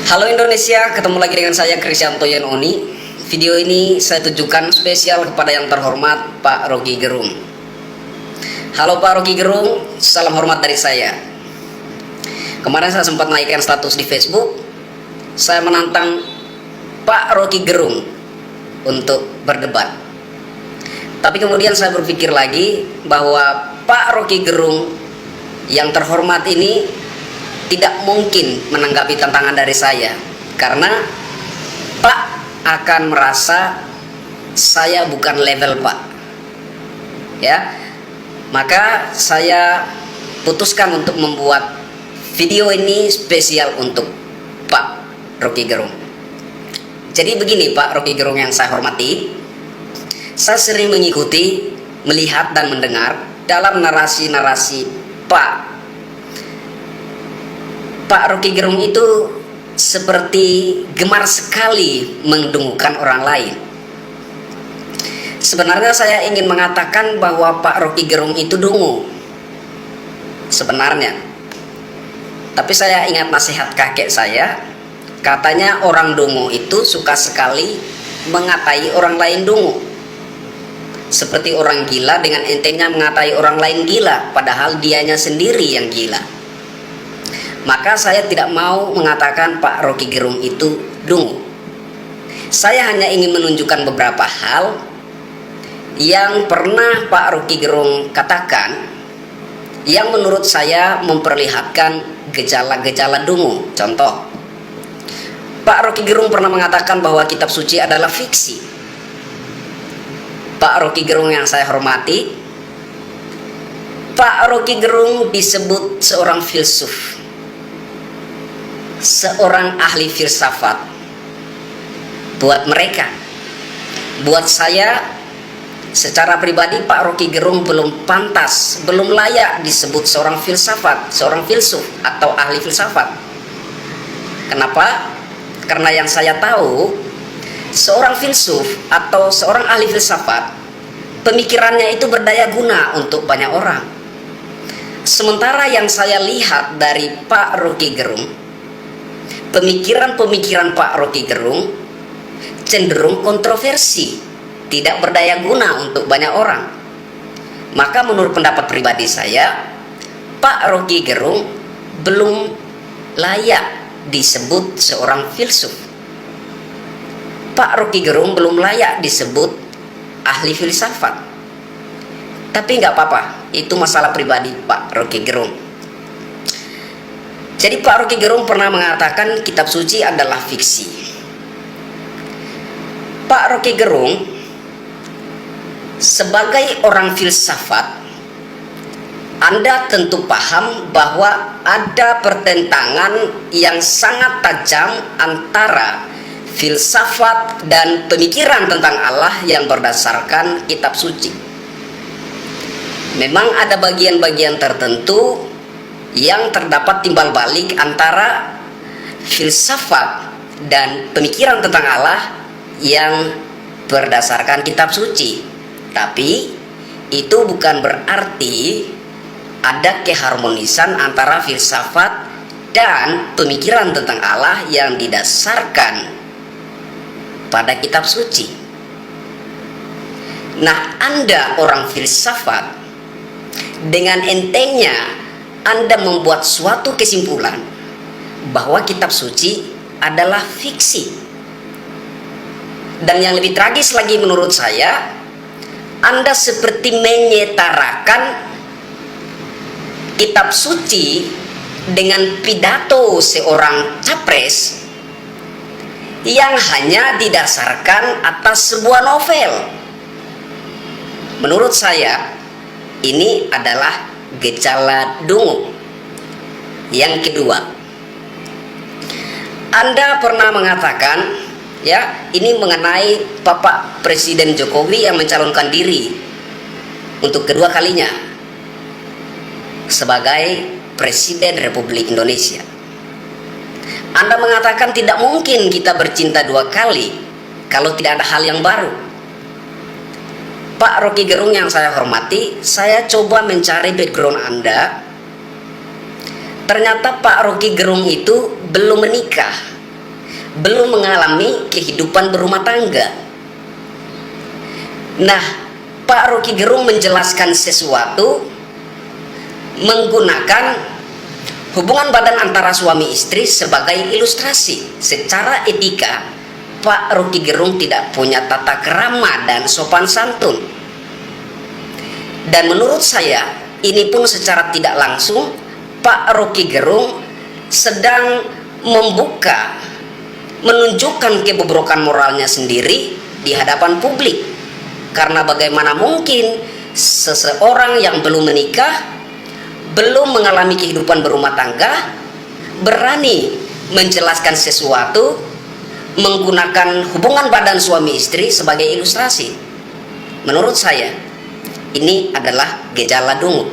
Halo Indonesia, ketemu lagi dengan saya Krisyanto Yenoni. Video ini saya tujukan spesial kepada yang terhormat Pak Rocky Gerung. Halo Pak Rocky Gerung, salam hormat dari saya. Kemarin saya sempat naikkan status di Facebook. Saya menantang Pak Rocky Gerung untuk berdebat. Tapi kemudian saya berpikir lagi bahwa Pak Rocky Gerung yang terhormat ini tidak mungkin menanggapi tantangan dari saya, karena Pak akan merasa saya bukan level Pak, ya. Maka saya putuskan untuk membuat video ini spesial untuk Pak Rocky Gerung. Jadi begini Pak Rocky Gerung yang saya hormati, saya sering mengikuti, melihat dan mendengar dalam narasi-narasi Pak Rocky Gerung itu seperti gemar sekali mendengungkan orang lain. Sebenarnya saya ingin mengatakan bahwa Pak Rocky Gerung itu dungu sebenarnya. Tapi saya ingat nasihat kakek saya, katanya orang dungu itu suka sekali mengatai orang lain dungu. Seperti orang gila dengan entengnya mengatai orang lain gila, padahal dianya sendiri yang gila. Maka saya tidak mau mengatakan Pak Rocky Gerung itu dungu. Saya hanya ingin menunjukkan beberapa hal yang pernah Pak Rocky Gerung katakan, yang menurut saya memperlihatkan gejala-gejala dungu. Contoh, Pak Rocky Gerung pernah mengatakan bahwa kitab suci adalah fiksi. Pak Rocky Gerung yang saya hormati, Pak Rocky Gerung disebut seorang filsuf, seorang ahli filsafat. Buat mereka, buat saya secara pribadi, Pak Rocky Gerung belum pantas, belum layak disebut seorang filsafat, seorang filsuf atau ahli filsafat. Kenapa? Karena yang saya tahu, seorang filsuf atau seorang ahli filsafat, pemikirannya itu berdaya guna untuk banyak orang. Sementara yang saya lihat dari Pak Rocky Gerung, pemikiran-pemikiran Pak Rocky Gerung cenderung kontroversi, tidak berdaya guna untuk banyak orang. Maka menurut pendapat pribadi saya, Pak Rocky Gerung belum layak disebut seorang filsuf. Pak Rocky Gerung belum layak disebut ahli filsafat. Tapi nggak apa-apa, itu masalah pribadi Pak Rocky Gerung. Jadi Pak Rocky Gerung pernah mengatakan kitab suci adalah fiksi. Pak Rocky Gerung sebagai orang filsafat, Anda tentu paham bahwa ada pertentangan yang sangat tajam antara filsafat dan pemikiran tentang Allah yang berdasarkan kitab suci. Memang ada bagian-bagian tertentu yang terdapat timbal balik antara filsafat dan pemikiran tentang Allah yang berdasarkan kitab suci. Tapi itu bukan berarti ada keharmonisan antara filsafat dan pemikiran tentang Allah yang didasarkan pada kitab suci. Nah, Anda orang filsafat, dengan entengnya Anda membuat suatu kesimpulan bahwa kitab suci adalah fiksi. Dan yang lebih tragis lagi menurut saya, Anda seperti menyetarakan kitab suci dengan pidato seorang capres yang hanya didasarkan atas sebuah novel. Menurut saya, ini adalah gejala dungu. Yang kedua, Anda pernah mengatakan, ya, ini mengenai Bapak Presiden Jokowi yang mencalonkan diri untuk kedua kalinya sebagai Presiden Republik Indonesia. Anda mengatakan tidak mungkin kita bercinta dua kali kalau tidak ada hal yang baru. Pak Rocky Gerung yang saya hormati, saya coba mencari background Anda. Ternyata Pak Rocky Gerung itu belum menikah belum mengalami kehidupan berumah tangga. Nah, Pak Rocky Gerung menjelaskan sesuatu menggunakan hubungan badan antara suami istri sebagai ilustrasi. Secara etika, Pak Rocky Gerung tidak punya tata krama dan sopan santun. Dan menurut saya, ini pun secara tidak langsung Pak Rocky Gerung sedang menunjukkan kebobrokan moralnya sendiri di hadapan publik. Karena bagaimana mungkin seseorang yang belum menikah, belum mengalami kehidupan berumah tangga, berani menjelaskan sesuatu menggunakan hubungan badan suami istri sebagai ilustrasi. Menurut saya, ini adalah gejala dungu.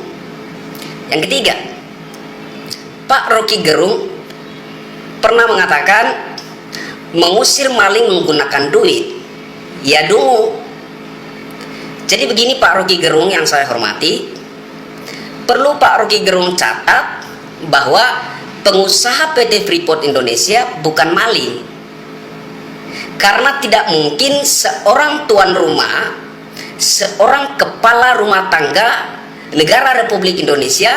Yang ketiga, Pak Rocky Gerung pernah mengatakan mengusir maling menggunakan duit. Ya dungu. Jadi begini Pak Rocky Gerung yang saya hormati, perlu Pak Rocky Gerung catat bahwa pengusaha PT Freeport Indonesia bukan maling. Karena tidak mungkin seorang tuan rumah, seorang kepala rumah tangga negara Republik Indonesia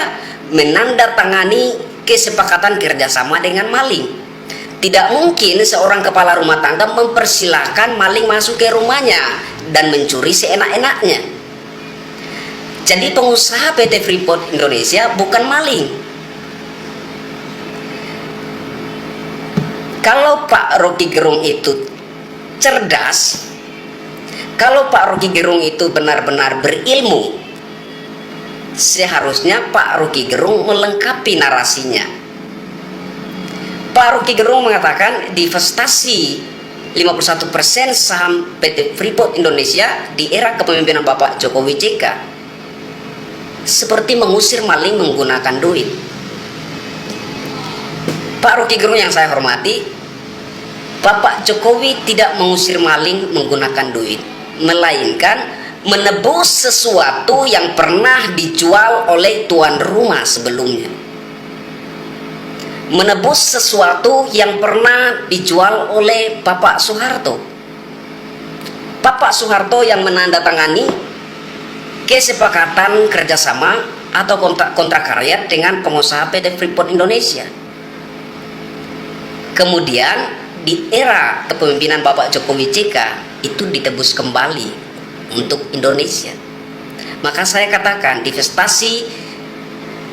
menandatangani kesepakatan kerjasama dengan maling. Tidak mungkin seorang kepala rumah tangga mempersilahkan maling masuk ke rumahnya dan mencuri seenak-enaknya. Jadi pengusaha PT Freeport Indonesia bukan maling. Kalau Pak Rocky Gerung itu cerdas, kalau Pak Rocky Gerung itu benar-benar berilmu, seharusnya Pak Rocky Gerung melengkapi narasinya. Pak Rocky Gerung mengatakan divestasi 51% saham PT Freeport Indonesia di era kepemimpinan Bapak Jokowi JK seperti mengusir maling menggunakan duit. Pak Rocky Gerung yang saya hormati, Bapak Jokowi tidak mengusir maling menggunakan duit, melainkan menebus sesuatu yang pernah dijual oleh tuan rumah sebelumnya. Menebus sesuatu yang pernah dijual oleh Bapak Soeharto. Bapak Soeharto yang menandatangani kesepakatan kerjasama atau kontrak karya dengan pengusaha PT Freeport Indonesia. Kemudian di era kepemimpinan Bapak Jokowi JK itu ditebus kembali untuk Indonesia. Maka saya katakan divestasi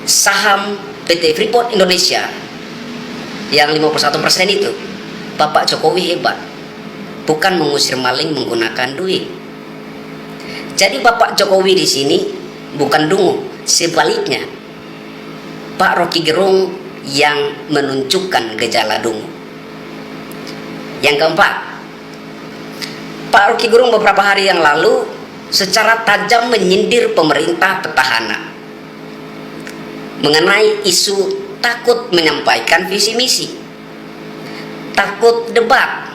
saham PT Freeport Indonesia yang 51% itu Bapak Jokowi hebat, bukan mengusir maling menggunakan duit. Jadi Bapak Jokowi di sini bukan dungu, sebaliknya Pak Rocky Gerung yang menunjukkan gejala dungu. Yang keempat, Pak Rocky Gerung beberapa hari yang lalu secara tajam menyindir pemerintah petahana mengenai isu takut menyampaikan visi misi, takut debat,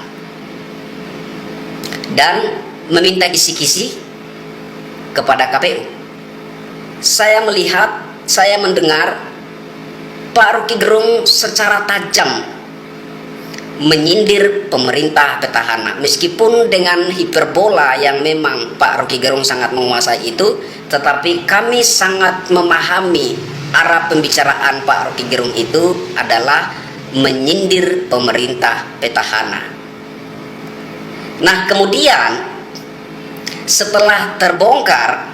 dan meminta kisi-kisi kepada KPU. Saya melihat, saya mendengar Pak Rocky Gerung secara tajam menyindir pemerintah petahana, meskipun dengan hiperbola yang memang Pak Rocky Gerung sangat menguasai itu, tetapi kami sangat memahami arah pembicaraan Pak Rocky Gerung itu adalah menyindir pemerintah petahana. Nah, kemudian setelah terbongkar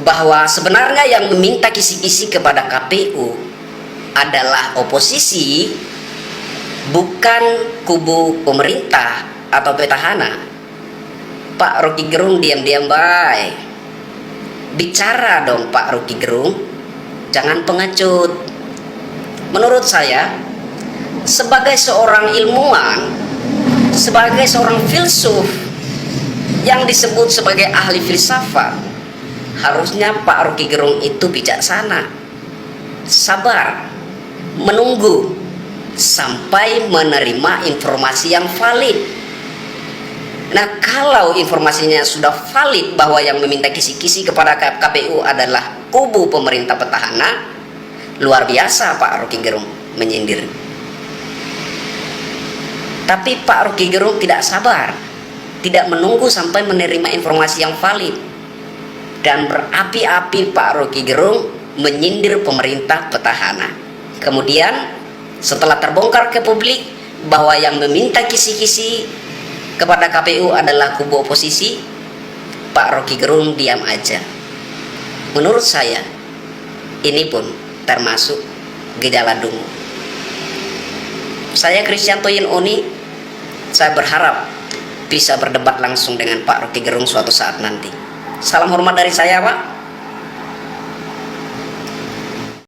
bahwa sebenarnya yang meminta kisi-kisi kepada KPU adalah oposisi, bukan kubu pemerintah atau petahana, Pak Rocky Gerung diam-diam baik. Bicara dong Pak Rocky Gerung, jangan pengecut. Menurut saya, sebagai seorang ilmuwan, sebagai seorang filsuf yang disebut sebagai ahli filsafat, harusnya Pak Rocky Gerung itu bijaksana, sabar, menunggu sampai menerima informasi yang valid. Nah, kalau informasinya sudah valid bahwa yang meminta kisi-kisi kepada KPU adalah kubu pemerintah petahana, luar biasa Pak Rocky Gerung menyindir. Tapi Pak Rocky Gerung tidak sabar, tidak menunggu sampai menerima informasi yang valid, dan berapi-api Pak Rocky Gerung menyindir pemerintah petahana. Kemudian setelah terbongkar ke publik bahwa yang meminta kisi-kisi kepada KPU adalah kubu oposisi, Pak Rocky Gerung diam aja. Menurut saya ini pun termasuk gejala dungu. Saya Kristianto Yunoni, saya berharap bisa berdebat langsung dengan Pak Rocky Gerung suatu saat nanti. Salam hormat dari saya, Pak.